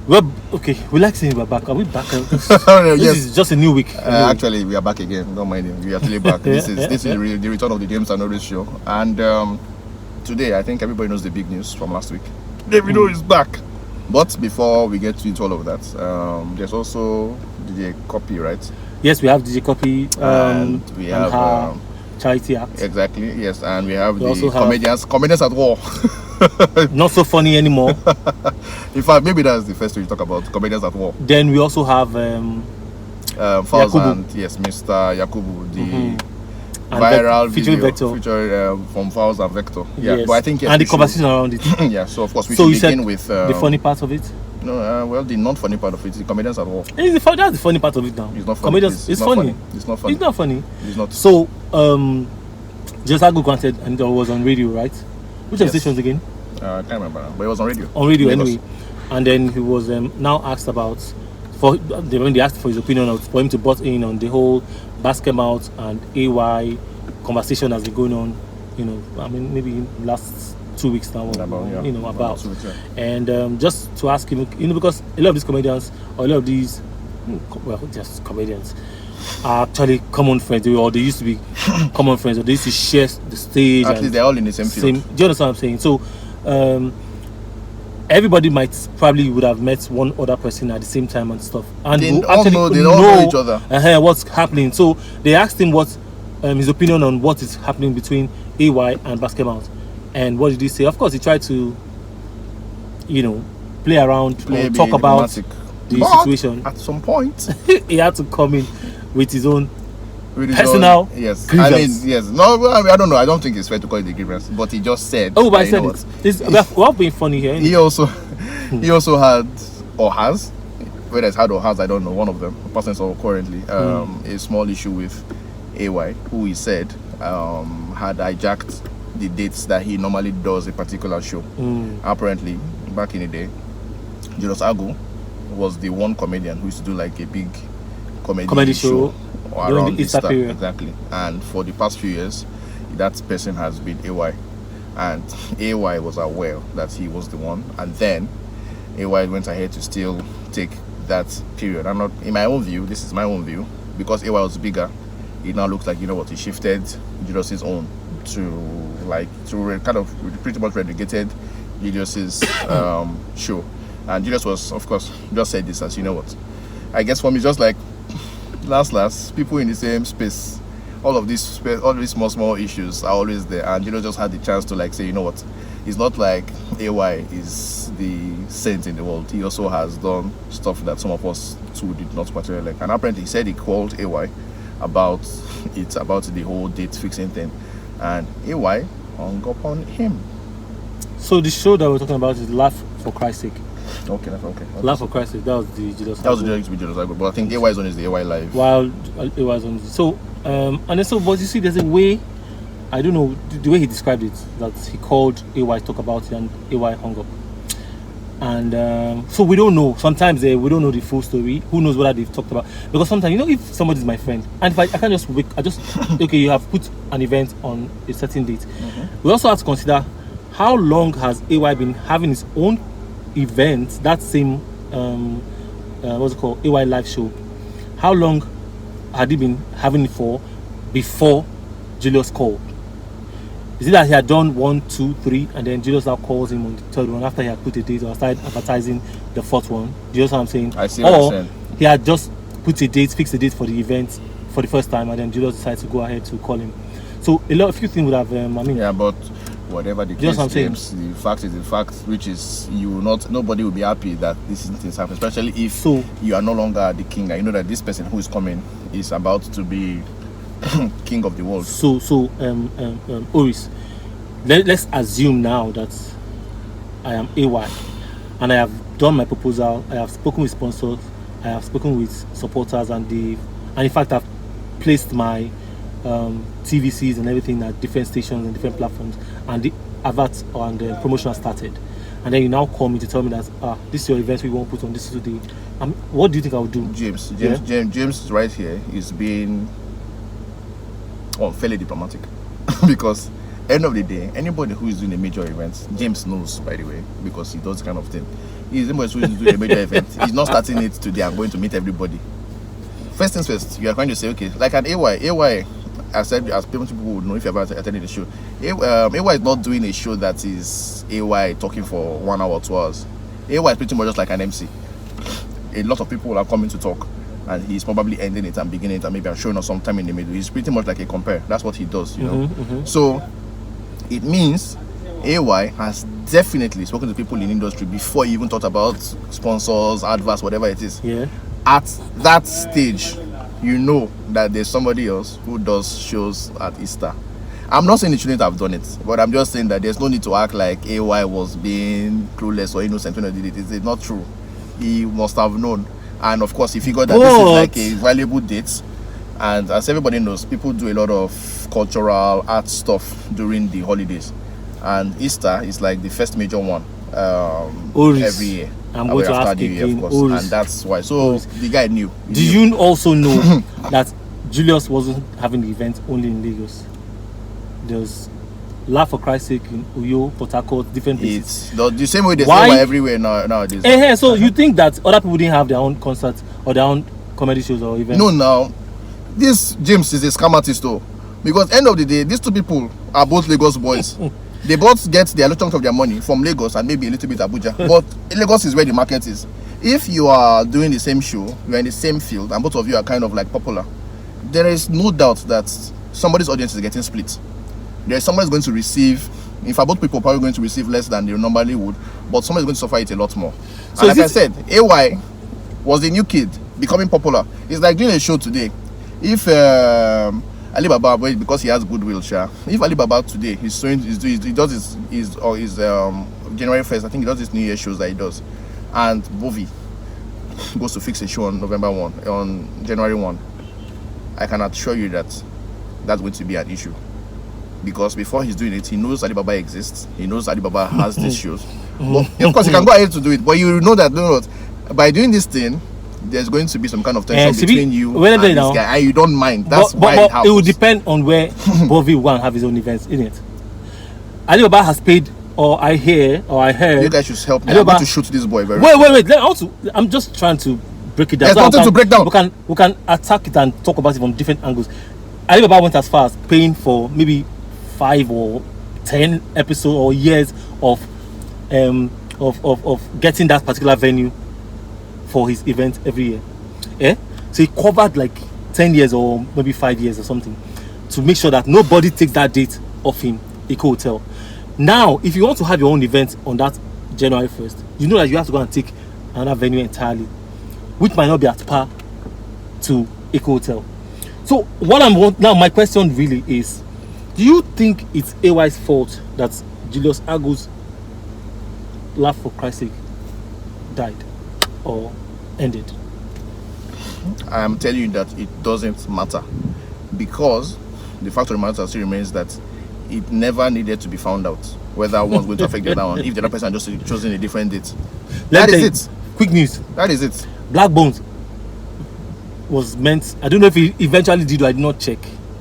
Well, okay, we like saying we're back. Are we back? This Yes. is just a new week. Actually, we are back again. Don't mind him. We are actually back. This is the return of the James and Oris show. And today, I think everybody knows the big news from last week. Davido is back. But before we get into all of that, there's also DJ Cuppy, right? Yes, we have DJ Cuppy. And we have her charity act. Exactly. Yes, and we have We the comedians at war. Not so funny anymore. In fact, maybe that's the first thing we talk about, comedians at war. Then we also have Falz Yakubu. and yes, Mr. Yakubu, the And viral featuring video Vector. from Falz and Vector. Yeah, Yes. but I think yes, and the we conversation around it. should, yeah, so of course we So you should said begin with the funny part of it. No, well, the non-funny part of it is the comedians at war. That's the funny part of it now. It's not funny. Comedians, it's not funny. It's not funny. It's not funny. It's not. So, just Ago granted, and it was on radio, right? Which of the Yes. stations again? I can't remember, but it was on radio. On radio Lagos. anyway. And then he was now asked about when they asked for his opinion for him to butt in on the whole basket mouth and AY conversation that's been going on. You know, I mean, maybe last 2 weeks now. About 2 weeks, yeah. And just to ask him, because a lot of these comedians or a lot of these, well, just comedians are actually common friends, or they used to be common friends, or they used to share the stage. At least they're all in the same field. Do you understand what I'm saying? So everybody probably would have met one other person at the same time and stuff, and They who all actually know each other. What's happening. So they asked him what his opinion on what is happening between AY and Basket Mouth, and what did he say? Of course, he tried to, play around or talk about the situation. At some point, He had to come in with his own with his personal yes. grievance. I mean, yes. No, well, I don't know. I don't think it's fair to call it the grievance, but he just said. Oh, but I you said know it. We're all being funny here. He also had or has, whether it's had or has, I don't know. One of them, person so currently, a small issue with AY, who he said had hijacked the dates that he normally does a particular show. Apparently, back in the day, Julius Agu was the one comedian who used to do like a big comedy show around the Easter period. Exactly. And for the past few years, that person has been AY, and AY was aware that he was the one, and then AY went ahead to still take that period. I'm not, in my own view, this is my own view, because AY was bigger, it now looks like, he shifted Julius's own to kind of pretty much relegated Julius's show. And Julius was, of course, just said this as, I guess for me, just like last people in the same space, all of these small issues are always there, and Julius just had the chance to say, it's not like AY is the saint in the world. He also has done stuff that some of us too did not particularly like, and apparently he said he called AY about the whole date fixing thing, and AY hung up on him. So the show that we're talking about is Laugh for Christ's Sake. Okay. Laugh for Christ's Sake. That was the Julius. That was the Julius Agu, but I think AY's one is the AY Live. While it was on, so and then but you see, there's a way. I don't know the way he described it, that he called AY to talk about it, and AY hung up. And so we don't know. Sometimes we don't know the full story. Who knows what they've talked about? Because sometimes, if somebody's my friend, and if I can't just okay, you have put an event on a certain date. We also have to consider how long has AY been having his own event, that same what's it called, AY live show. How long had he been having it for before Julius called? Is it that he had done 1, 2, 3, and then Julius now calls him on the third one after he had put a date or started advertising the fourth one? Do you know what I'm saying? I see what you're saying. He had just put a date, fixed a date for the event for the first time, and then Julius decided to go ahead to call him. So a few things would have. Yeah, but whatever the case, James, the fact is the fact, which is nobody will be happy that this things happen, especially if you are no longer the king. And you know that this person who is coming is about to be king of the world. Oris, let's assume now that I am AY and I have done my proposal. I have spoken with sponsors, I have spoken with supporters, and in fact I've placed my TVCs and everything at different stations and different platforms, and the adverts and the promotion has started. And then you now call me to tell me that this is your event, we won't put on this today. What do you think I would do? James right here is being fairly diplomatic because end of the day, anybody who is doing a major event, James knows, by the way, because he does this kind of thing. He's the one who's doing a major event. He's not starting it today. I'm going to meet everybody. First things first, you are going to say, okay, like an AY, I said, as people would know if you ever attended the show, AY is not doing a show that is AY talking for 1 hour, 2 hours. AY is pretty much just like an MC. A lot of people are coming to talk, and he's probably ending it and beginning it, and maybe I'm showing us sometime in the middle. He's pretty much like a compare. That's what he does, you know. So it means AY has definitely spoken to people in the industry before he even thought about sponsors, adverts, whatever it is. Yeah. At that stage, you know that there's somebody else who does shows at Easter. I'm not saying he shouldn't have done it, but I'm just saying that there's no need to act like AY was being clueless or innocent when he did it. It's not true. He must have known. And of course, he figured that this is like a valuable date. And as everybody knows, people do a lot of cultural art stuff during the holidays. And Easter is like the first major one every year. I'm going to ask again, of course. And that's why. So the guy knew. Do you also know that Julius wasn't having the event only in Lagos? There's Laugh for Christ's sake in Uyo, Port Harcourt, different places. It's the same way they say everywhere nowadays. So you think that other people didn't have their own concerts or their own comedy shows or events? No, now this James is a scam artist though, because end of the day, these two people are both Lagos boys. They both get their chunk of their money from Lagos and maybe a little bit Abuja. But Lagos is where the market is. If you are doing the same show, you are in the same field, and both of you are kind of like popular, there is no doubt that somebody's audience is getting split. There is someone who's going to receive, in fact, both people are probably going to receive less than they normally would, but someone is going to suffer it a lot more. So like I said, AY was the new kid becoming popular. It's like doing a show today. If Alibaba, because he has goodwill, if Alibaba today he does his January 1st, I think he does his New Year shows that he does, and Bovi goes to fix a show on November 1, on January 1, I can assure you that that's going to be an issue. Because before he's doing it, he knows Alibaba exists. He knows Alibaba has these shows. But of course, he can go ahead to do it. But you know that by doing this thing, there's going to be some kind of tension between you and this guy, and you don't mind. That's why it happens. It will depend on where Bovi will have his own events, isn't it? Alibaba has paid, or I heard. You guys should help me. I'm going to shoot this boy very Wait. I'm just trying to break it down. There's nothing to break down. We can attack it and talk about it from different angles. Alibaba went as far as paying for maybe 5 or 10 episodes or years of getting that particular venue for his event every year. So he covered like 10 years or maybe 5 years or something to make sure that nobody takes that date off him, Eco Hotel. Now, if you want to have your own event on that January 1st, you know that you have to go and take another venue entirely, which might not be at par to Eco Hotel. So now my question really is, do you think it's AY's fault that Julius Agu's Laugh for Christ's sake died or ended? I am telling you that it doesn't matter, because the fact of the matter still remains that it never needed to be found out whether one's going to affect the other one if the other person just chosen a different date. That is it. Quick news. That is it. Black Bones was meant, I don't know if he eventually did or I did not check.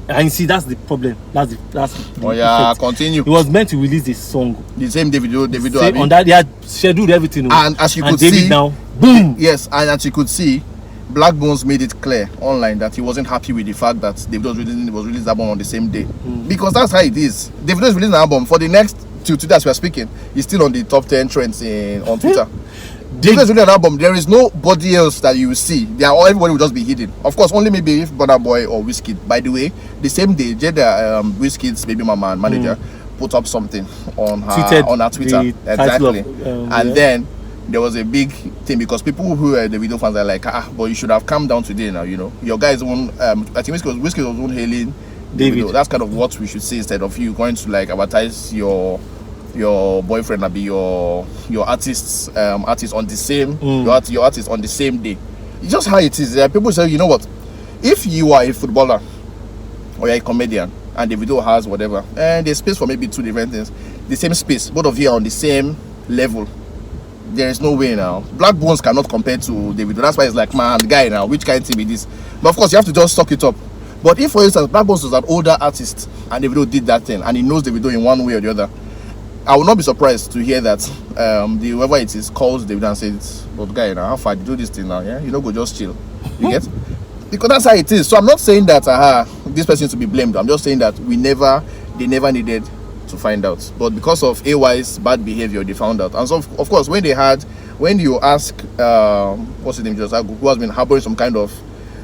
And you see, that's the problem. That's the continue. He was meant to release this song. The same Davido on that, they had scheduled everything. And as you could David see, now, boom. Yes, and as you could see, Black Bones made it clear online that he wasn't happy with the fact that Davido was released the album on the same day. Because that's how it is. Davido is releasing an album for the next today as we are speaking. He's still on the top 10 trends on Twitter. Davido is releasing an album. There is nobody else that you will see. Everybody will just be hidden. Of course, only maybe if Burna Boy or Wizkid. By the way, the same day, Jada, Wizkid's baby mama and manager, put up something on her Twitter. Exactly. Then there was a big thing because people who are the video fans are like, but you should have calmed down today now, you know. Your guys won't, I think Wizkid was one hailing David. That's kind of what we should say instead of you going to like advertise your boyfriend and be your artist on the same your artist on the same day. It's just how it is. People say, you know what, if you are a footballer or you're a comedian and the video has whatever and there's space for maybe 2 different things, the same space, both of you are on the same level, there is no way now. Black Bones cannot compare to Davido. That's why it's like, man, the guy now, which kind of team it is? But of course you have to just suck it up. But if for instance Black Bones was an older artist and Davido did that thing and he knows Davido in one way or the other, I will not be surprised to hear that the whoever it is calls David and says, "But guy, now how far you do this thing now? Yeah, you know, go just chill." You get? Because that's how it is. So I'm not saying that this person is to be blamed. I'm just saying that they never needed to find out. But because of AY's bad behavior, they found out. And so of course, when you ask what's his name, just who has been harboring some kind of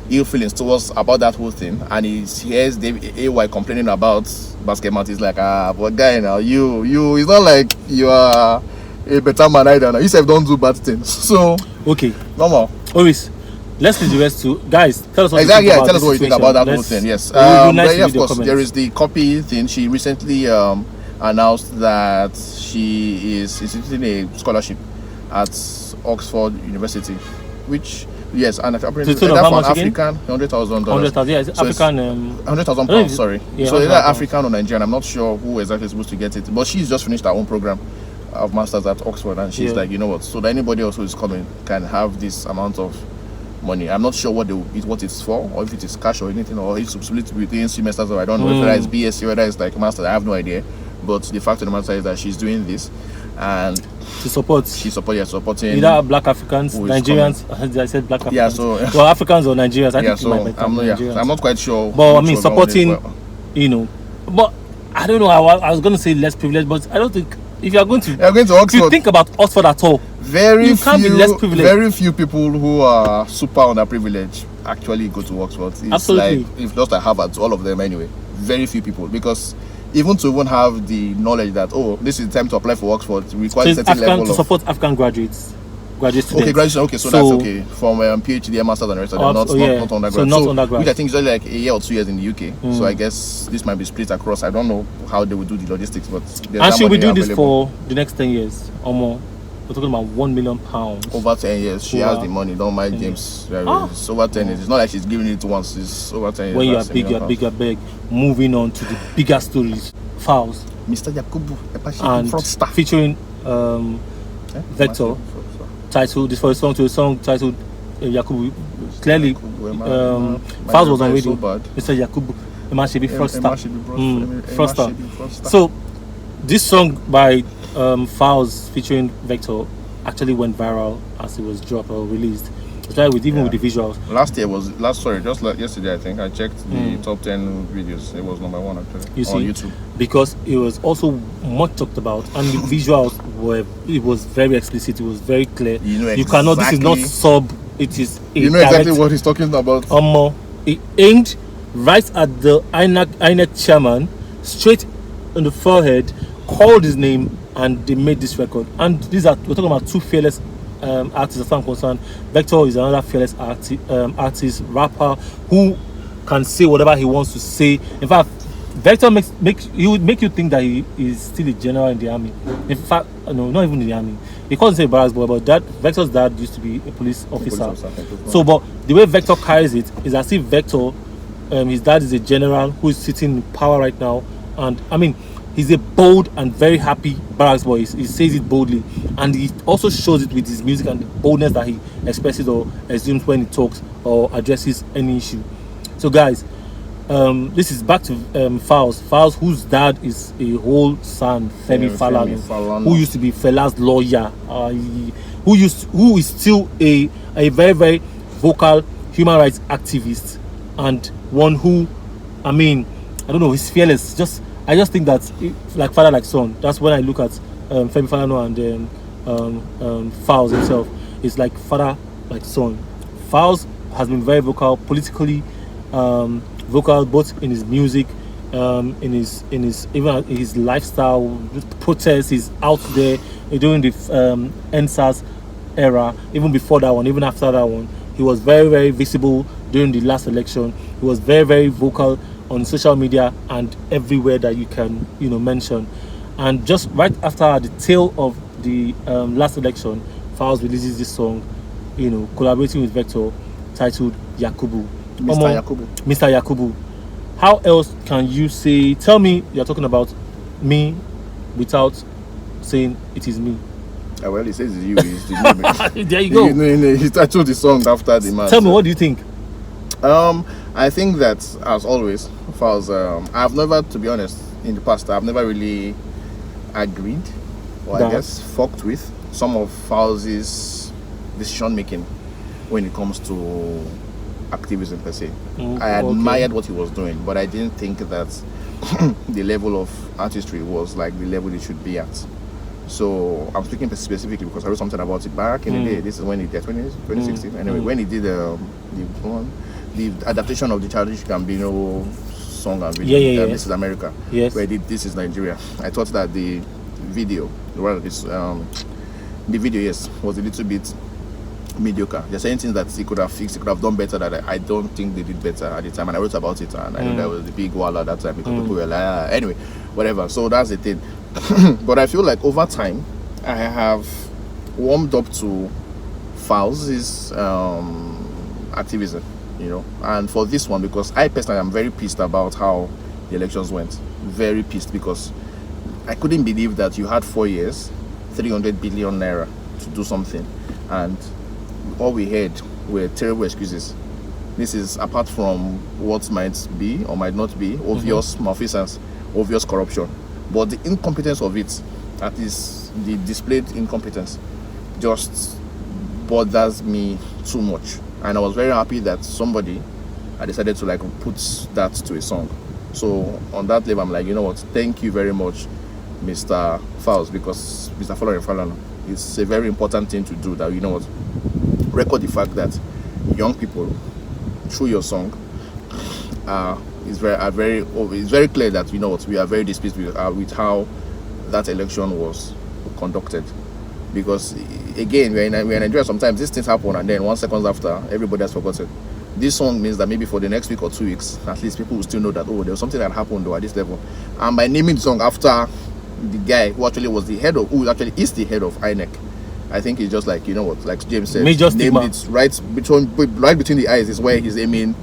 ill feelings towards about that whole thing, and he hears AY complaining about basketball, he's like, but guy, now you it's not like you are a better man either. Now you say don't do bad things. So okay, normal. Oris, let's leave the rest to guys. Tell us what exactly. you think about tell us what you think about that whole thing. Yes. Of course, there is the Cuppy thing. She recently announced that she is instituting a scholarship at Oxford University, which yes, and apparently for African $100,000. $100,000, yeah, it's so African. £100,000. Sorry. Yeah, so either African or Nigerian. I'm not sure who exactly is supposed to get it, but she's just finished her own program of masters at Oxford, and she's like, you know what? So that anybody else who is coming can have this amount of money. I'm not sure what it's for, or if it is cash or anything, or if it's split between semesters, or I don't know whether it's BSc, whether it's like master. I have no idea. But the fact of the matter is that she's doing this, and she's supporting either Black Africans, Nigerians. I said Black Africans. Yeah, so well, Africans or Nigerians. I think so I'm not quite sure. But I mean, supporting, you know. But I don't know. I was going to say less privileged, but I don't think if you're going to Oxford, if you think about Oxford at all, you can't be less privileged. Very few people who are super underprivileged actually go to Oxford. It's absolutely. Like if not at Harvard, all of them anyway. Very few people, because even to have the knowledge that this is the time to apply for Oxford requires a certain level to support African graduate students. Okay, graduation. Okay, so that's okay from PhD, masters, and the rest of them, not undergrad. So not undergrad. Which I think is only like a year or 2 years in the UK. So I guess this might be split across. I don't know how they would do the logistics, but and should we do this for the next 10 years or more? We're talking about £1 million. Over 10 years, she has the money. Don't mind James. It's over 10 years. It's not like she's giving it once. It's over 10 years. When you are big, you're big. Moving on to the bigger stories. Falz. Mr. Yakubu, and fraudster. Featuring Vector. Titled this for a song titled Yakubu. Clearly, Falz was on radio. So Mr. Yakubu, Emashibi fraudster. So this song by Falz featuring Vector actually went viral as it was dropped or released. Especially with the visuals. Just like yesterday, I think I checked the top 10 videos. It was number 1 actually on YouTube. Because it was also much talked about, and the visuals was very explicit. It was very clear. You cannot. This is not sub. It is. Exactly what he's talking about. It aimed right at the INEC chairman, straight on the forehead, called his name, and they made this record. And we're talking about two fearless artists as far as I'm concerned. Vector is another fearless artist, rapper who can say whatever he wants to say. In fact, Vector would make you think that he is still a general in the army. In fact, no, not even in the army. He calls himself a barracks boy, but Vector's dad used to be a police officer. So, but the way Vector carries it is as if Vector, his dad is a general who is sitting in power right now, and I mean, he's a bold and very happy barracks boy. He says it boldly, and he also shows it with his music and the boldness that he expresses or assumes when he talks or addresses any issue. So, guys, this is back to Falz, whose dad is a whole son, Femi Falana, who used to be Fela's lawyer, who is still a very, very vocal human rights activist, and one who, I mean, I don't know, he's fearless. I just think that like father, like son. That's when I look at Femi Falana and Falz himself. It's like father, like son. Falz has been very vocal politically. Vocal both in his music, in his lifestyle, protests. He's out there during the NSAS era, even before that one, even after that one. He was very, very visible during the last election. He was very, very vocal on social media and everywhere that you can, mention. And just right after the tail of the last election, Falz releases this song, collaborating with Vector, titled Yakubu. Mr. Yakubu. How else can you say? Tell me you're talking about me without saying it is me. Well, he says it's you. It's the name. There you go. He titled the song after the man. Tell me, what do you think? I think that, as always, Falz, I've never, to be honest, in the past, I've never really agreed, or I guess fucked with some of Falz's decision making when it comes to activism per se. I admired what he was doing, but I didn't think that the level of artistry was like the level it should be at. So I'm speaking specifically because I wrote something about it back in the day. This is when he did 2016. Anyway, when he did the adaptation of the Childish Gambino song and video, This is America, where he did This is Nigeria. I thought that the video, was a little bit mediocre. There's certain things that he could have fixed, he could have done better that I don't think they did better at the time. And I wrote about it, and I know there was a big wall at that time because people were like, anyway, whatever. So that's the thing. But I feel like over time, I have warmed up to Falz's activism, you know. And for this one, because I personally am very pissed about how the elections went. Very pissed because I couldn't believe that you had 4 years, 300 billion naira to do something, and all we heard were terrible excuses. This is apart from what might be or might not be obvious malfeasance, obvious corruption. But the incompetence of it, that is the displayed incompetence, just bothers me too much. And I was very happy that somebody had decided to like put that to a song. So on that level, I'm like, you know what? Thank you very much, Mr. Falz, because Mr. Falana, it's a very important thing to do. That, you know what? Record the fact that young people, through your song, it's very clear that, you know what, we are very displeased with how that election was conducted. Because again, we're in Nigeria. Sometimes these things happen, and then 1 second after, everybody has forgotten. This song means that maybe for the next week or 2 weeks, at least people will still know that, oh, there was something that happened at this level. And by naming the song after the guy who actually is the head of INEC, I think it's just like, you know what, like James said, named it right between the eyes is where he's aiming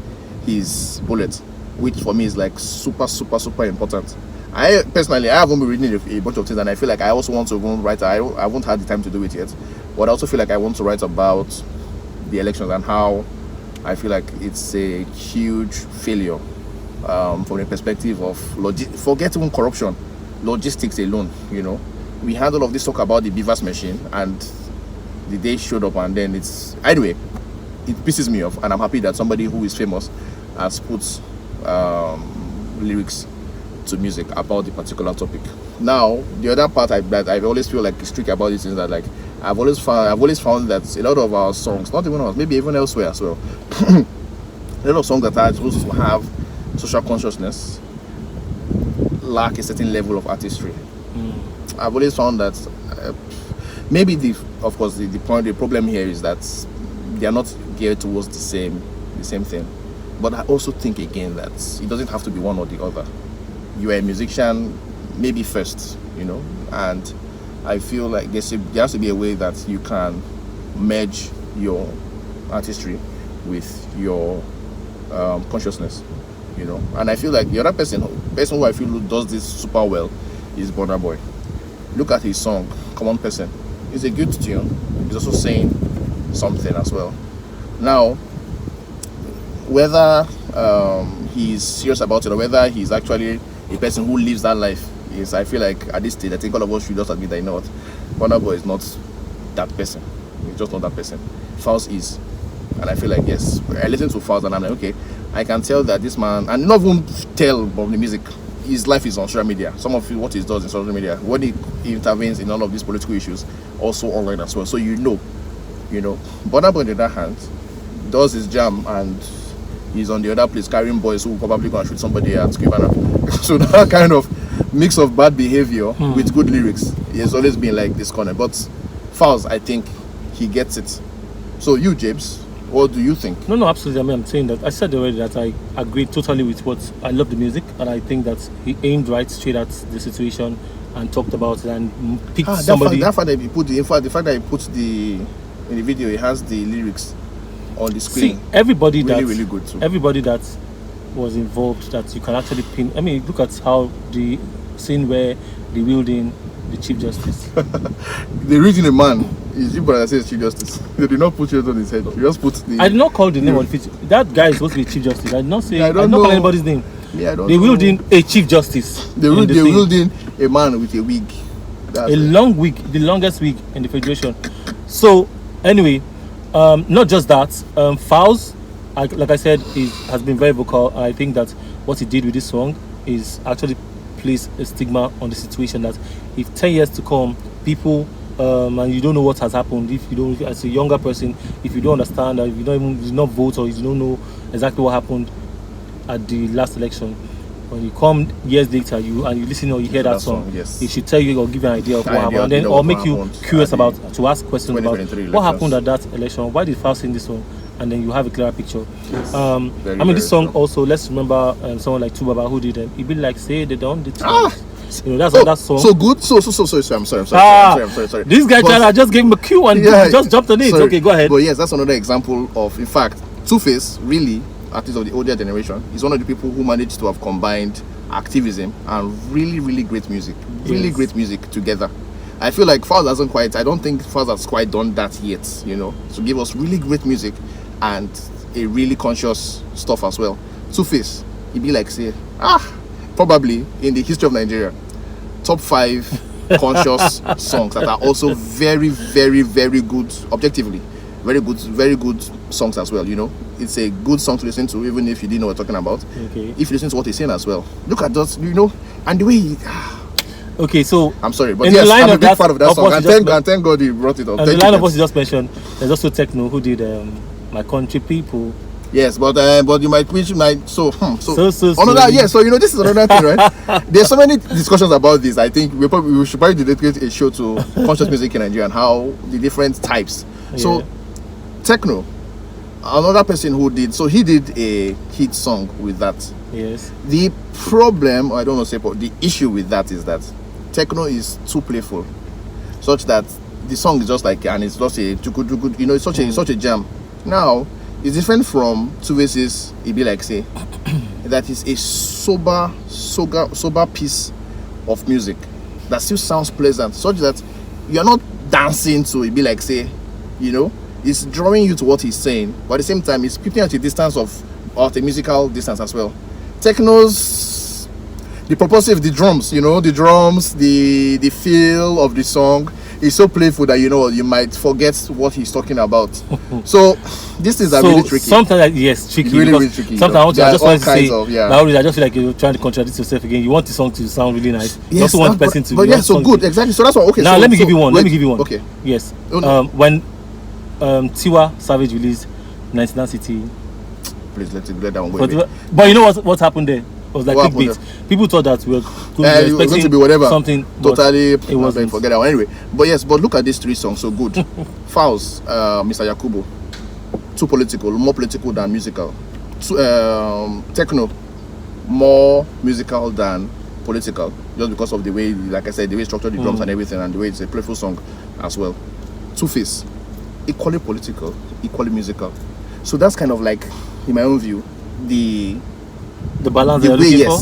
his bullet, which for me is like super important. I personally, I haven't been reading a bunch of things, and I feel like I also want to write. I haven't had the time to do it yet, but I also feel like I want to write about the elections and how I feel like it's a huge failure from the perspective of forget even corruption, logistics alone. You know, we had all of this talk about the Beavers machine, and the day showed up, and then it's anyway. It pisses me off, and I'm happy that somebody who is famous has put lyrics to music about the particular topic. Now, the other part that I always feel like is tricky about this is that, like, I've always found that a lot of our songs, not even ours, maybe even elsewhere as well, a lot of songs that are supposed to have social consciousness lack a certain level of artistry. I've always found that maybe the problem here is that they are not geared towards the same thing. But I also think again that it doesn't have to be one or the other. You are a musician, maybe first, you know, and I feel like there has to be a way that you can merge your artistry with your consciousness, you know. And I feel like the other person who I feel does this super well is Burna Boy. Look at his song, Common Person. It's a good tune. He's also saying something as well. Now, whether he's serious about it or whether he's actually a person who lives that life, is, I feel like at this stage, I think all of us should just admit that, you know what, Burna Boy is not that person. He's just not that person. Falz is. And I feel like, yes, I listen to Falz and I'm like, okay, I can tell that this man, and not even tell about the music, his life is on social media. Some of what he does in social media, when he intervenes in all of these political issues, also online as well. So you know. Burna Boy, on the other hand, does his jam and he's on the other place carrying boys who probably gonna shoot somebody at Scribana. So that kind of mix of bad behavior with good lyrics, he has always been like this corner. But Falz, I think he gets it. So you, James, what do you think? No, absolutely. I mean, I'm saying that I said already that I agree totally with what I love the music, and I think that he aimed right straight at the situation and talked about it and picked somebody. The fact that he put in the video, he has the lyrics on the screen. See, everybody really good too. Everybody that was involved, that you can actually pin. I mean, look at how the scene where they wheeled in the Chief Justice. The reason a man is you brother says Chief Justice. They did not put it on his head. You just put the. I did not call the name on the feature. That guy is supposed to be Chief Justice. I did not say. I did not call anybody's name. Yeah, I don't they know. Wheeled in a Chief Justice. They wheeled in a man with a wig. That's a long week, the longest week in the federation. So anyway, not just that, Falz, like I said, has been very vocal. I think that what he did with this song is actually place a stigma on the situation that if 10 years to come, people and you don't know what has happened, if you don't, as a younger person, if you don't understand, or if you did not vote, or you don't know exactly what happened at the last election, when you come years later, you listen or you hear that song, yes, it should tell you or give you an idea of what happened, and then or make you curious about to ask questions about what happened at that election. Why did Falz sing this song? And then you have a clearer picture. Yes. This song also, let's remember someone like Tubaba who did it be like say they don't did that's that song. So good. So sorry. I'm sorry. This guy I just gave him a cue and just jumped on it. Sorry. Okay, go ahead. But yes, that's another example of, in fact, Two-Face, really, artist of the older generation, is one of the people who managed to have combined activism and really great music. Great music together. I feel like Falz hasn't quite, I don't think Falz has quite done that yet, to give us really great music and a really conscious stuff as well. Two-Face, he'd be like, say, probably in the history of Nigeria, top 5 conscious songs that are also very good, objectively. Very good songs as well, It's a good song to listen to, even if you didn't know what we're talking about. Okay. If you listen to what he's saying as well. Look at those, and the way he... Okay, so... I'm sorry, but yes, I'm a big fan of that song. And thank God he brought it up. And the line of what you just mentioned, there's also Techno who did My Country People. Yes, but you might this is another thing, right? There's so many discussions about this. I think we should probably dedicate a show to conscious music in Nigeria and how the different types. Yeah. So Techno, another person who did, so he did a hit song with that. Yes. The problem, I don't know, but the issue with that is that Techno is too playful, such that the song is just like, and it's just a good, it's such a jam. Now, it's different from Two-Face's, it be like say, that is a sober piece of music that still sounds pleasant, such that you're not dancing to it be like say, it's drawing you to what he's saying, but at the same time, it's keeping at a distance or a musical distance as well. Techno's, the propulsive, the drums, the feel of the song is so playful that you might forget what he's talking about. So this is really tricky. Sometimes yes, tricky. Really tricky. Sometimes I just want to say, I just feel like you're trying to contradict yourself again. You want the song to sound really nice. Yes, you also want the person to. But so good, exactly. So that's what. Okay. Now let me give you one. Okay. Yes. When Tiwa Savage released 99 City. Please let that one go. But you know what happened there? It was like clickbait. People thought that we were going to be whatever. Something totally. It wasn't. Forget that one. Anyway, but look at these 3 songs. So good. Falz, Mr. Yakubu, too political, more political than musical. Techno, more musical than political, just because of the way, like I said, the way he structured the drums and everything, and the way it's a playful song as well. Two-Face, equally political, equally musical. So that's kind of like, in my own view, the balance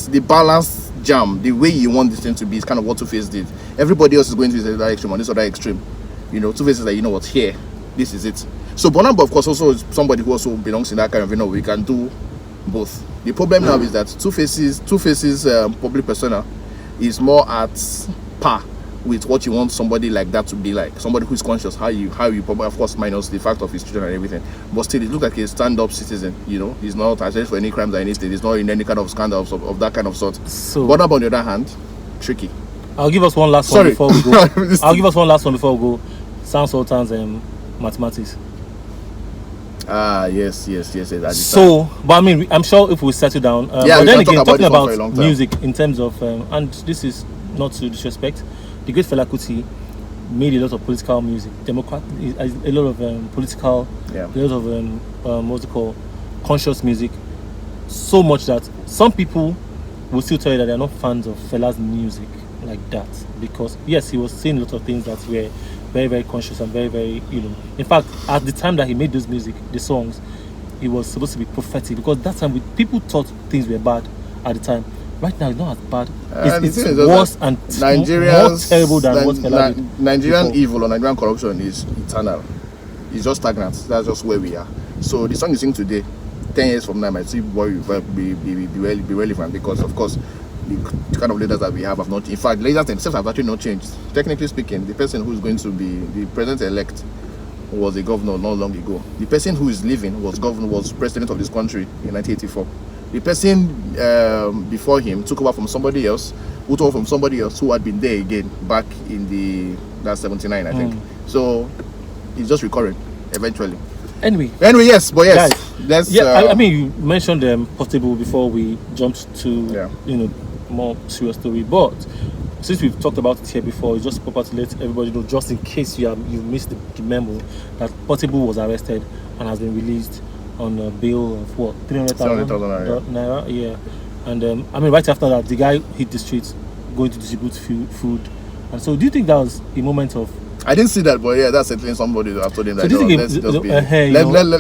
the balance jam, the way you want this thing to be is kind of what Two-Face did. Everybody else is going to the other extreme, on this other extreme. Two-Face is like, what, here, this is it. So Burna Boy, of course, also is somebody who also belongs in that kind of, we can do both. The problem now is that Two-Face's public persona is more at par with what you want somebody like that to be like. Somebody who is conscious, how you probably, of course, minus the fact of his children and everything. But still, it looks like a stand-up citizen, He's not arrested for any crimes or anything. He's not in any kind of scandals of that kind of sort. So, Burna Boy, on the other hand, tricky. I'll give us one last one before we go. Sound Sultans and Mathematics. Yes. So, but I mean, I'm sure if we settle down. But then again, talking about music in terms of, and this is not to disrespect, the great Fela Kuti made a lot of political music, a lot of political, a lot of what's it called, conscious music. So much that some people will still tell you that they're not fans of Fela's music like that, because yes, he was saying a lot of things that were very, very conscious and very, very, In fact, at the time that he made those music, the songs, it was supposed to be prophetic, because that time people thought things were bad at the time. Right now, it's not as bad. It's worse and more terrible than what Fela did. Nigerian evil or Nigerian corruption is eternal. It's just stagnant. That's just where we are. So the song you sing today, 10 years from now, might still be relevant, because, of course, the kind of leaders that we have not. In fact, leaders themselves have actually not changed. Technically speaking, the person who is going to be the president-elect was a governor not long ago. The person who is leaving was president of this country in 1984. The person before him took over from somebody else, who took over from somebody else who had been there again back in that's 79, I think. So it's just recurring eventually. Anyway, yes, but yes, guys, I mean, you mentioned Portable before we jumped to more serious story, but since we've talked about it here before, it's just proper to let everybody know, just in case you missed the memo, that Portable was arrested and has been released on a bail of what, 300,000 naira. Yeah, and I mean, right after that, the guy hit the streets going to distribute food, and so do you think that was a moment of? I didn't see that, but yeah, that's certainly somebody that told him that.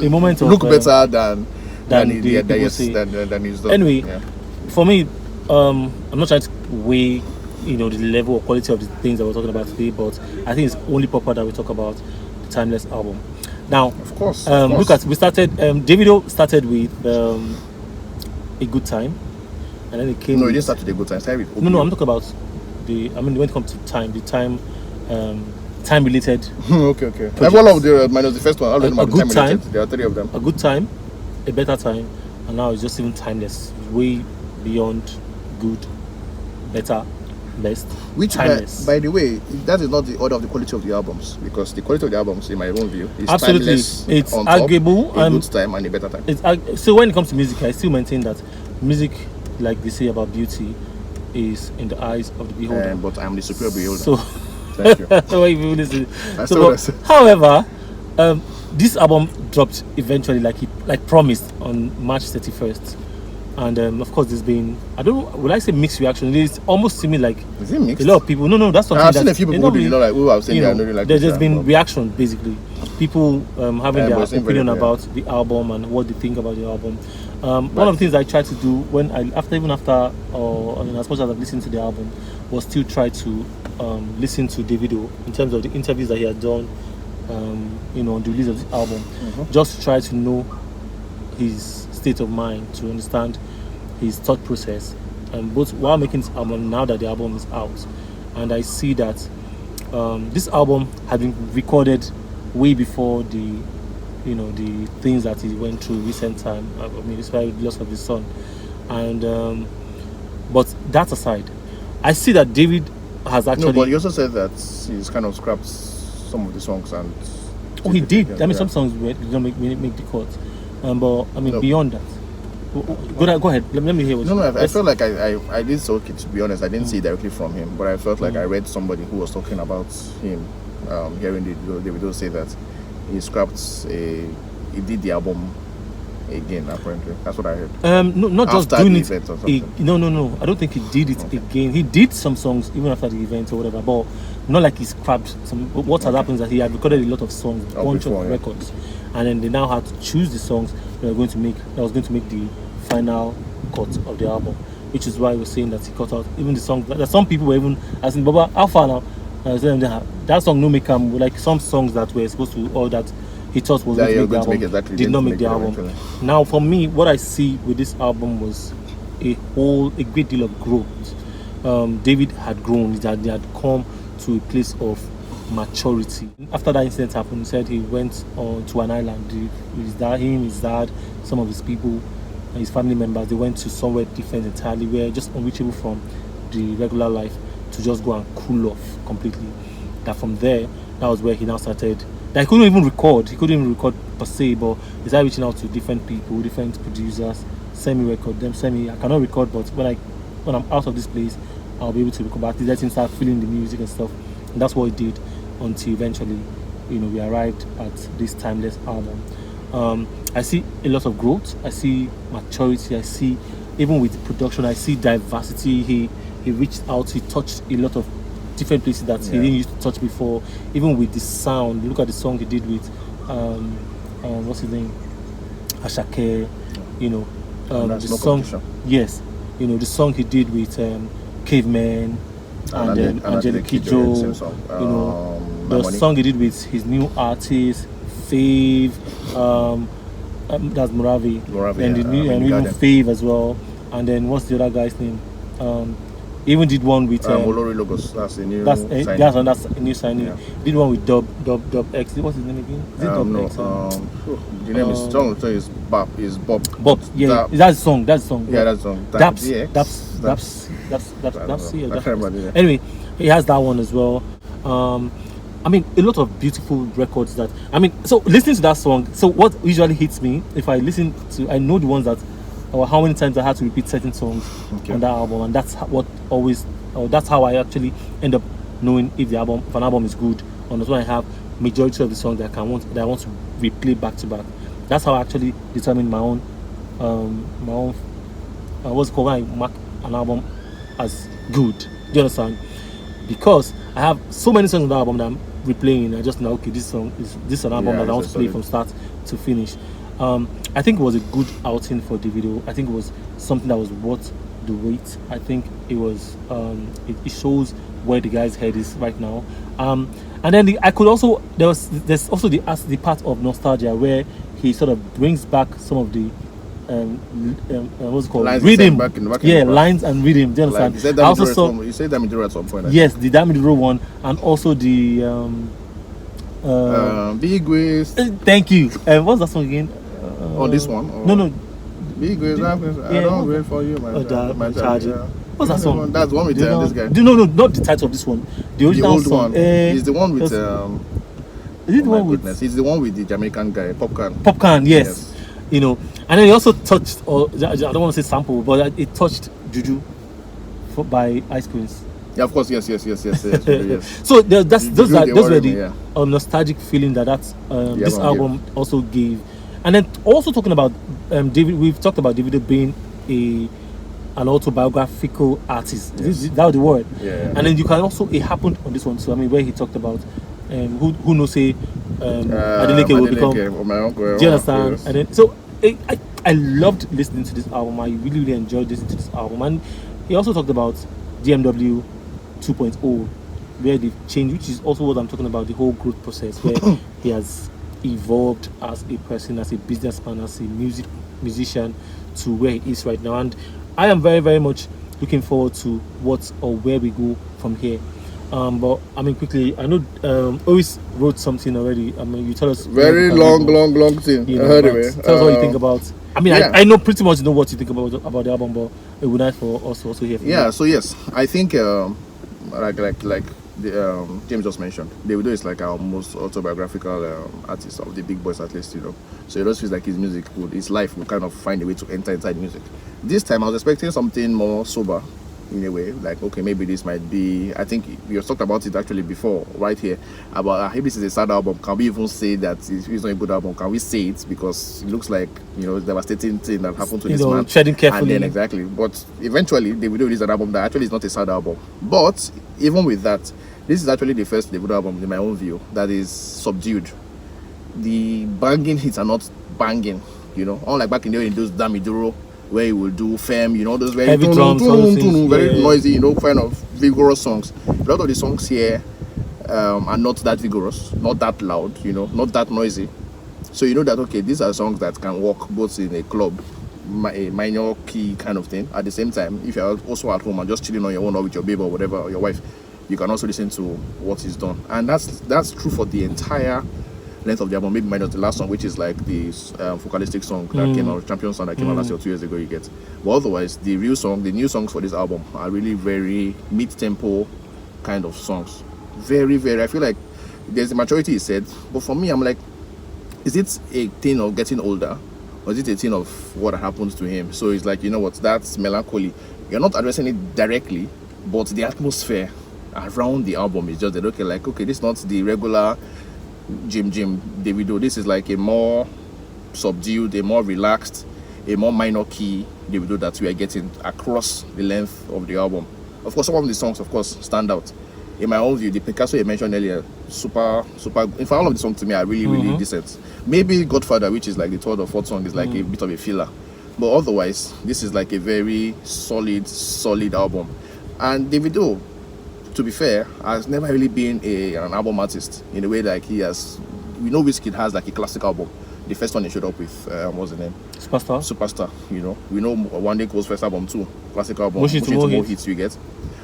A moment of look better than he's done. Anyway, for me, I'm not trying to weigh the level or quality of the things that we're talking about today, but I think it's only proper that we talk about the Timeless album. Now, of course. Look at, we started. Davido started with A Good Time, and then it came. No, he didn't start with A Good Time. Started with No, I'm talking about when it comes to time, time related. Okay. All of the minus the first one. All of them are time related. There are 3 of them. A Good Time, A Better Time, and now it's just even timeless, way beyond good, better, best. Which, by the way, that is not the order of the quality of the albums, because the quality of the albums, in my own view, is absolutely timeless. It's on arguable. Top, A Good Time and A Better Time. So when it comes to music, I still maintain that music, like they say about beauty, is in the eyes of the beholder. But I'm the superior beholder. So. Thank you. However, this album dropped eventually, like promised, on March 31st, and of course there's been, I don't know, would I say mixed reaction? It's almost seeming like, is it mixed? A lot of people, no, that's something. I've seen a few people who have said they are not really like. There's been reaction, basically, people having their opinion about the album and what they think about the album. One of the things I tried to do after as much as I've listened to the album, was still try to listen to Davido in terms of the interviews that he had done, on the release of the album, just to try to know his state of mind, to understand his thought process, both while making this album, now that the album is out. And I see that this album had been recorded way before the things that he went through recent time. I mean, especially the loss of his son, and but that aside, I see that David has actually. No, but he also said that he's kind of scrapped some of the songs and. Oh, he did. I mean, some songs did not make the cut. But I mean, beyond that. Go ahead. Let me hear what. No. I felt like I did so. To be honest, I didn't see it directly from him, but I felt like I read somebody who was talking about him, hearing Davido say that he scrapped he did the album again, apparently. That's what I heard. No, not after just doing the it. Event or something. No. I don't think he did it again. He did some songs even after the event or whatever, but not like he scrapped some. What had happened is that he had recorded a lot of songs, a bunch of records, and then they now had to choose the songs that was going to make the final cut of the album, which is why we're saying that he cut out even the songs that some people were even asking, Baba, how far now? That song no make like some songs that were supposed to, or that he thought was going to make the album, did not make the album. Eventually. Now, for me, what I see with this album was a great deal of growth. David had grown; he had come to a place of maturity. After that incident happened, he said he went to an island. His dad, some of his people, and his family members, they went to somewhere different entirely, where just unreachable from the regular life, to just go and cool off completely. That from there, that was where he now started. That he couldn't even record per se, but he started reaching out to different people, different producers, semi-record them, I cannot record, but when I'm out of this place, I'll be able to record back. Let him start feeling the music and stuff. And that's what he did until eventually, we arrived at this Timeless album. I see a lot of growth. I see maturity. I see, even with production, I see diversity. He reached out. He touched a lot of different places that he didn't used to touch before. Even with the sound, look at the song he did with what's his name, Ashake. The song. Yes, the song he did with Caveman and Angelique Kidjo. The song he did with his new artist Fave. That's Moravi. And even Fave as well. And then what's the other guy's name? He even did one with Olori Logos. That's a new that's signing. that's a new signing. Yeah. Did one with Dub X. What's his name again? Is it Dub No, X? the name is John. Is Bob. Bob. Yeah, that's the song. That's the song. Yeah, that's the song. Daps. DX. Yeah, I can't remember. Yeah. Anyway, he has that one as well. I mean, a lot of beautiful records that, I mean, so listening to that song, so what usually hits me, if I listen to, I know the ones that, or how many times I had to repeat certain songs on that album, and that's that's how I actually end up knowing if an album is good, or not. When I have majority of the songs that I want to replay back to back. That's how I actually determine my own, what's it called, when I mark an album as good. Do you understand? Because I have so many songs on the album that I'm replaying. I just know, okay, this is an album that I want to play from start to finish. I think it was a good outing for Davido. I think it was something that was worth the wait. I think it was it shows where the guy's head is right now. And then there's also the part of nostalgia where he sort of brings back some of the what's it called? Lines Rhythm. back in Lines and rhythm. Do you understand? Like, I also saw. You said Davido at some point. Yes, the Davido one, and also the Big Ways. Thank you. What's that song again? This one? Or No. Big Ways. I don't wait for you, my child. Yeah. What's that song? That's the one with this guy. No, not the title of this one. The original old song. one. It's the one with. Is it the one with? It's the one with the Jamaican guy, Popcorn. Popcorn, yes. You know, and then he also touched, or I don't want to say sample, but it touched Juju by Ice Prince. Yeah, of course, yes. Yes. So those were the yeah. Nostalgic feeling that this album also gave. And then also talking about David, we've talked about Davido being an autobiographical artist. Yes. That was the word. Yeah. And then it happened on this one too. I mean, where he talked about who knows say Adeleke will become my uncle. do you understand? Yes. And then so I loved listening to this album. I really enjoyed listening to this album. And he also talked about DMW 2.0, where they've changed, which is also what I'm talking about, the whole growth process, where he has evolved as a person, as a businessman, as a musician to where he is right now. And I am very, very much looking forward to where we go from here. But I mean, quickly, I know Oris wrote something already. I mean, you tell us. Very long thing. You know, I heard it. Tell us what you think about. I mean, I know pretty much know what you think about the album, but it would be nice for us to also hear from you. Yeah. So yes, I think like James just mentioned, Davido is like our most autobiographical artist of the big boys, at least, you know. So it just feels like his music his life will kind of find a way to enter inside music. This time I was expecting something more sober, in a way, like, okay, maybe this might be, I think we have talked about it actually before, right here, about if this is a sad album, can we even say that it's not a good album? Can we say it? Because it looks like, you know, devastating thing that happened to this man. Treading carefully. And then, exactly. But eventually, Davido released an album that actually is not a sad album. But even with that, this is actually the first Davido album, in my own view, that is subdued. The banging hits are not banging, you know, unlike back in the day in those Damiduro, where he will do femme, you know, those very heavy drums, very noisy, you know, kind of vigorous songs. A lot of the songs here are not that vigorous, not that loud, you know, not that noisy. So you know that, okay, these are songs that can work both in a club, a minor key kind of thing. At the same time, if you're also at home and just chilling on your own or with your babe or whatever, or your wife, you can also listen to what he's done. And that's true for the entire length of the album, maybe minus the last song, which is like the focalistic song that came out, champion song that came out last year, 2 years ago, you get. But otherwise, the new songs for this album are really very mid-tempo kind of songs. Very, very, I feel like there's a maturity, he said, but for me, I'm like, is it a thing of getting older, or is it a thing of what happens to him? So it's like, you know what, that's melancholy. You're not addressing it directly, but the atmosphere around the album is just that, okay, this is not the regular Jim Davido. This is like a more subdued, a more relaxed, a more minor key Davido that we are getting across the length of the album. Of course, some of the songs, of course, stand out. In my own view, the Picasso you mentioned earlier, super. In fact, all of the songs to me are really, really decent. Maybe Godfather, which is like the third or fourth song, is like a bit of a filler. But otherwise, this is like a very solid album. And Davido, to be fair, has never really been an album artist in a way like he has. We know Wizkid has like a classic album. The first one he showed up with, what's the name? Superstar. You know, we know One Day Cole's first album too, classic album. Moshi to More Hits. You get.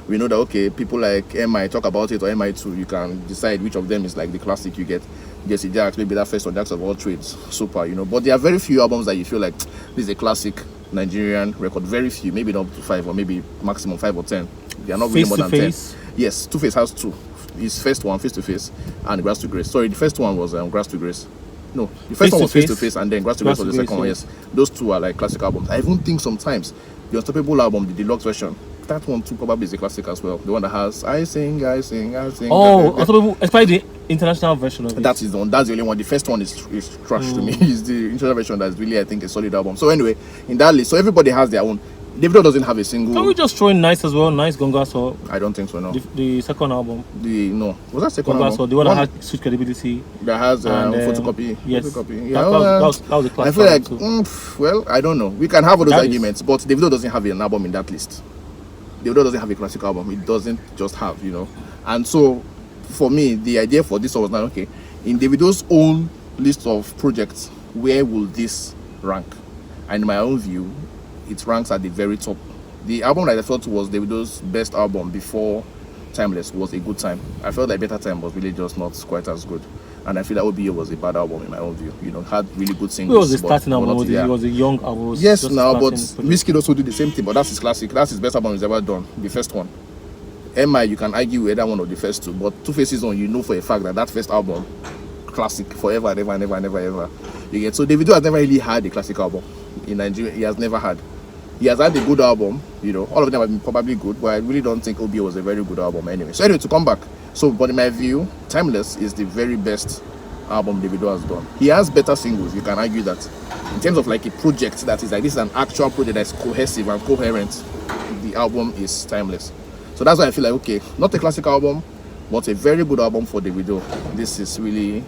We know that okay, people like MI talk about it or MI too. You can decide which of them is like the classic. You get Jesse Jacks, maybe that first one, Jacks of all trades, super. You know, but there are very few albums that you feel like this is a classic Nigerian record. Very few, maybe not up to 5 or maybe maximum 5 or 10. They are not really more than 10. Yes, Two Face has 2. His first one, Face to Face, and Grass to Grace. Sorry, the first one was Grass to Grace. No, the first one was Face to Face, and then Grass to Grace was the second one. Yes, those two are like classic albums. I even think sometimes the Unstoppable album, the deluxe version, that one too probably is a classic as well. The one that has I sing. Oh, Unstoppable, especially the international version of it. That is the one. That's the only one. The first one is trash to me. It's the international version that's really, I think, a solid album. So anyway, in that list, so everybody has their own. Davido doesn't have a single. Can we just throw in Nice as well? Nice Gonga So. I don't think so. No. The second album. No. Was that second Gonga album? So, the one that had Switch Credibility. That has photocopy. Yes. Photocopy. Yeah. That was a classic. I feel like well, I don't know. We can have all those arguments, but Davido doesn't have an album in that list. Davido doesn't have a classic album. It doesn't just have, you know. And so, for me, the idea for this was not okay. In Davido's own list of projects, where will this rank? And in my own view, it ranks at the very top. The album that I felt was Davido's best album before Timeless was A Good Time. I felt that Better Time was really just not quite as good. And I feel that OBA was a bad album in my own view. You know, had really good singles. It was a starting album. It was a young album. Yes, now, but Wizkid also did the same thing. But that's his classic. That's his best album he's ever done. The first one. MI, you can argue whether one of the first two. But Two Faces on, you know for a fact that first album, classic forever and ever and ever and ever, ever. You get. So Davido has never really had a classic album in Nigeria. He has never had. He has had a good album, you know. All of them have been probably good, but I really don't think OBA was a very good album anyway. So anyway, to come back. So, but in my view, Timeless is the very best album Davido has done. He has better singles, you can argue that. In terms of like a project that is like, this is an actual project that's cohesive and coherent, the album is Timeless. So that's why I feel like, okay, not a classic album, but a very good album for Davido. This is really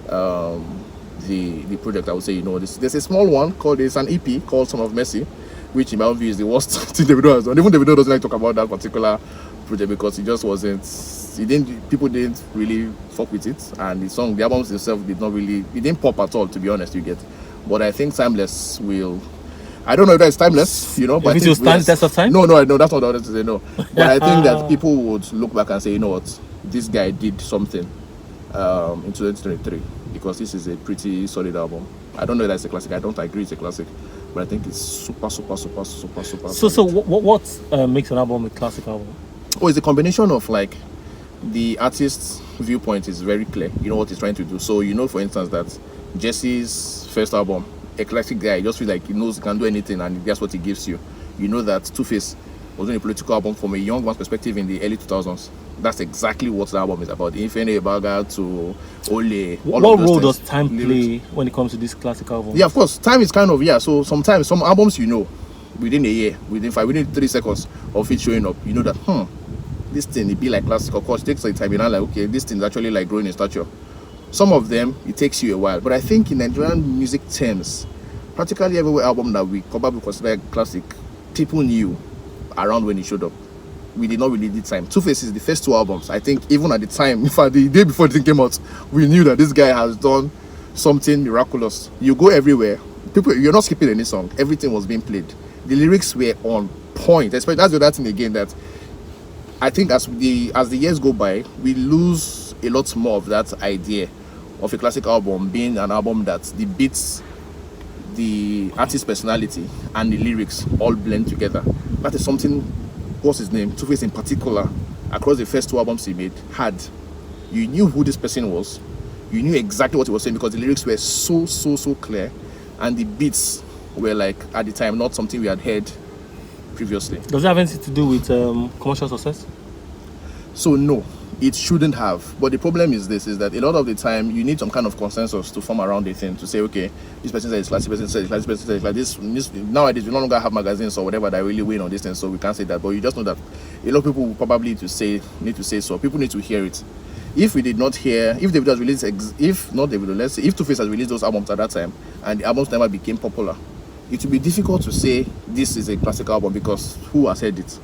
the project I would say, you know. There's a small one called, it's an EP called Son of Mercy, which in my own view is the worst thing Davido has done. Even Davido doesn't like to talk about that particular project because it just wasn't, people didn't really fuck with it, and the albums itself it didn't pop at all, to be honest, you get. But I think Timeless will, I don't know if that's timeless, you know, but it will stand test of time? No, that's not the order to say no. But I think that people would look back and say, you know what, this guy did something in 2023, because this is a pretty solid album. I don't know if that's a classic. I don't agree it's a classic, but I think it's super. So what makes an album a classic album? Oh, it's a combination of like the artist's viewpoint is very clear. You know what he's trying to do. So you know, for instance, that Jesse's first album, a classic guy, he just feels like he knows he can do anything, and that's what he gives you. You know that Two Face was doing a political album from a young man's perspective in the early 2000s. That's exactly what the album is about. Infinite Baga to Ole. What role does time play when it comes to this classic album? Yeah, of course. Time is kind of, so sometimes some albums, you know, within a year, within 3 seconds of it showing up, you know that, this thing, it be like classic. Of course, it takes like time. You're not like, okay, this thing is actually like growing in stature. Some of them, it takes you a while. But I think in Nigerian music terms, practically every album that we probably consider classic, people knew around when it showed up. We did not really need time. Two Faces, the first 2 albums, I think even at the time, in fact, the day before the thing came out, we knew that this guy has done something miraculous. You go everywhere, you're not skipping any song. Everything was being played. The lyrics were on point. Especially that's the other thing again, that I think as the years go by, we lose a lot more of that idea of a classic album being an album that the beats, the artist's personality, and the lyrics all blend together. That is something, what's his name, Two Face in particular, across the first 2 albums he made, had. You knew who this person was, you knew exactly what he was saying, because the lyrics were so clear, and the beats were like, at the time, not something we had heard previously. Does it have anything to do with commercial success? So no, it shouldn't have. But the problem is this, is that a lot of the time you need some kind of consensus to form around a thing, to say, okay, this person says it's classic, this person says it's classic, this person says it's like this. Nowadays we no longer have magazines or whatever that really weigh on this thing, so we can't say that. But you just know that a lot of people will probably need to say so. People need to hear it. If we did not hear, if Davido has released, if not Davido, let's say if Two Face has released those albums at that time and the albums never became popular, it will be difficult to say this is a classic album, because who has heard it?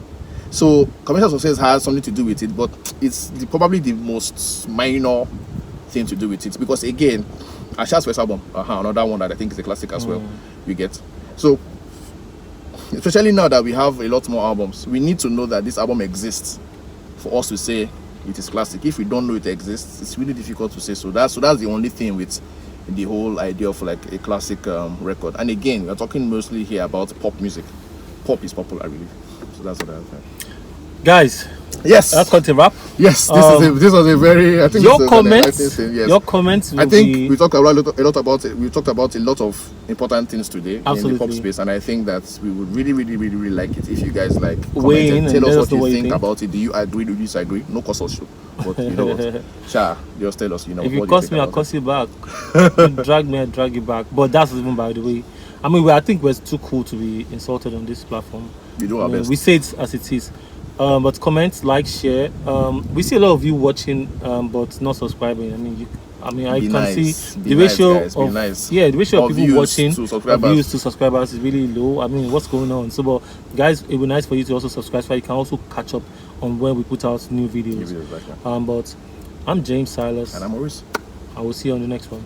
So commercial success has something to do with it, but it's probably the most minor thing to do with it, because again, Asha's first album, another one that I think is a classic as well. You get so. Especially now that we have a lot more albums, we need to know that this album exists for us to say it is classic. If we don't know it exists, it's really difficult to say. So that's the only thing with the whole idea of like a classic record. And again, we're talking mostly here about pop music. Pop is popular, I believe. So that's what I think. Guys, yes, that's got a wrap. Yes, this was a very. I think your comments. Thing, yes. Your comments. I think we talked a lot about it. We talked about a lot of important things today in the pop space, and I think that we would really like it if you guys like comment and tell us what you think about it. Do you agree? Do you disagree? No cause or show. But you know what? Sure, just tell us. You know. If you curse me, I'll curse you back. You drag me, I drag you back. But that's even by the way. I mean, I think we're too cool to be insulted on this platform. We do our best. We say it as it is. But comment, like, share. We see a lot of you watching, but not subscribing. I can see the ratio of the ratio of people watching views to subscribers is really low. I mean, what's going on? So, but guys, it would be nice for you to also subscribe, so you can also catch up on when we put out new videos. But I'm James Silas, and I'm Oris. I will see you on the next one.